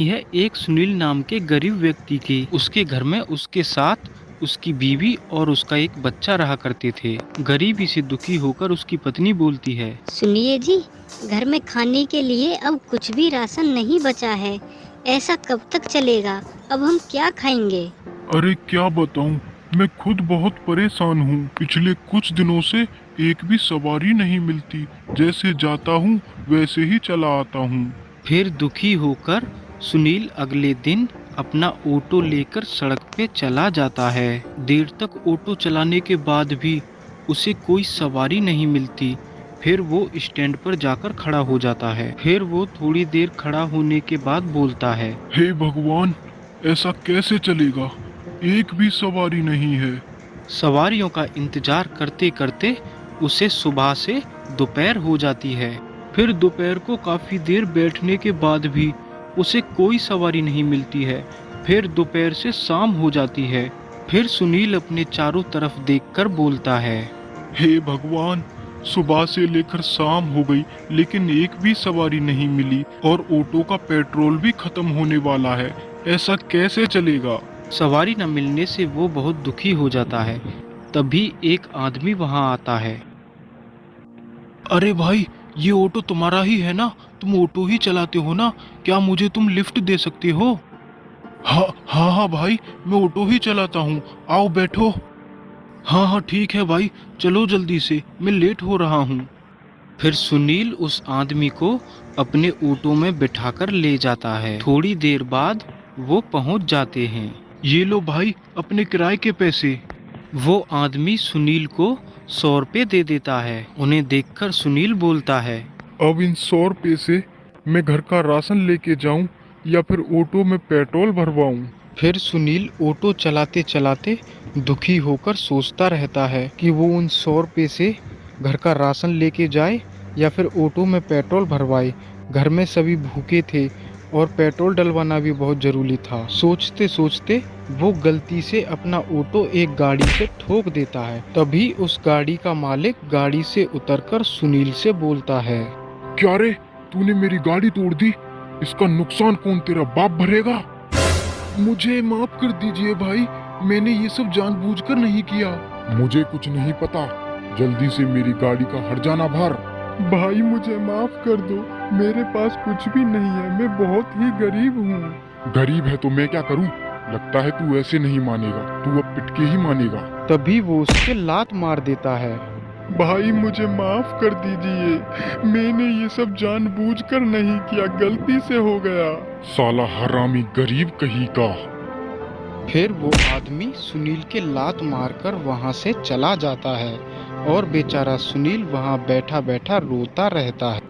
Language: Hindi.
यह एक सुनील नाम के गरीब व्यक्ति की उसके घर में उसके साथ उसकी बीवी और उसका एक बच्चा रहा करते थे। गरीबी से दुखी होकर उसकी पत्नी बोलती है। सुनिए जी, घर में खाने के लिए अब कुछ भी राशन नहीं बचा है। ऐसा कब तक चलेगा? अब हम क्या खाएंगे? अरे क्या बताऊं, मैं खुद बहुत परेशान हूँ। पिछले कुछ दिनों से एक भी सवारी नहीं मिलती। जैसे जाता हूँ वैसे ही चला आता हूँ। फिर दुखी होकर सुनील अगले दिन अपना ऑटो लेकर सड़क पे चला जाता है। देर तक ऑटो चलाने के बाद भी उसे कोई सवारी नहीं मिलती। फिर वो स्टैंड पर जाकर खड़ा हो जाता है। फिर वो थोड़ी देर खड़ा होने के बाद बोलता है। हे भगवान, ऐसा कैसे चलेगा? एक भी सवारी नहीं है। सवारियों का इंतजार करते करते उसे सुबह से दोपहर हो जाती है। फिर दोपहर को काफी देर बैठने के बाद भी उसे कोई सवारी नहीं मिलती है। फिर दोपहर से शाम हो जाती है। फिर सुनील अपने चारों तरफ देखकर बोलता है। हे भगवान, सुबह से लेकर शाम हो गई लेकिन एक भी सवारी नहीं मिली और ऑटो का पेट्रोल भी खत्म होने वाला है। ऐसा कैसे चलेगा? सवारी न मिलने से वो बहुत दुखी हो जाता है। तभी एक आदमी वहां आता है। अरे भाई, ये ऑटो तुम्हारा ही है ना? तुम ऑटो ही चलाते हो ना? क्या मुझे तुम लिफ्ट दे सकते हो? हाँ हाँ हाँ भाई, मैं ऑटो ही चलाता हूँ। आओ बैठो। हाँ हाँ ठीक है भाई, चलो जल्दी से, मैं लेट हो रहा हूँ। फिर सुनील उस आदमी को अपने ऑटो में बिठाकर ले जाता है। थोड़ी देर बाद वो पहुंच जाते हैं। ये लो भाई अपने किराए के पैसे। वो आदमी सुनील को 100 रुपये दे देता है। उन्हें देखकर सुनील बोलता है। अब इन 100 रुपये से मैं घर का राशन लेके जाऊं या फिर ऑटो में पेट्रोल भरवाऊं? फिर सुनील ऑटो चलाते चलाते दुखी होकर सोचता रहता है कि वो उन 100 रुपये से घर का राशन लेके जाए या फिर ऑटो में पेट्रोल भरवाए। घर में सभी भूखे थे और पेट्रोल डलवाना भी बहुत ज़रूरी था। सोचते सोचते वो गलती से अपना ऑटो एक गाड़ी से ठोक देता है। तभी उस गाड़ी का मालिक गाड़ी से उतरकर सुनील से बोलता है। क्या रे, तूने मेरी गाड़ी तोड़ दी? इसका नुकसान कौन तेरा बाप भरेगा? मुझे माफ कर दीजिए भाई, मैंने ये सब जानबूझकर नहीं किया। मुझे कुछ नहीं पता, जल्दी से मेरी गाड़ी का हर्जाना भर। भाई मुझे माफ कर दो, मेरे पास कुछ भी नहीं है, मैं बहुत ही गरीब हूँ। गरीब है तो मैं क्या करूँ? लगता है तू ऐसे नहीं मानेगा, तू अब पिटके ही मानेगा। तभी वो उसके लात मार देता है। भाई मुझे माफ कर दीजिए, मैंने ये सब जानबूझकर नहीं किया, गलती से हो गया। साला हरामी गरीब कहीं का। फिर वो आदमी सुनील के लात मारकर वहां से चला जाता है और बेचारा सुनील वहां बैठा बैठा रोता रहता है।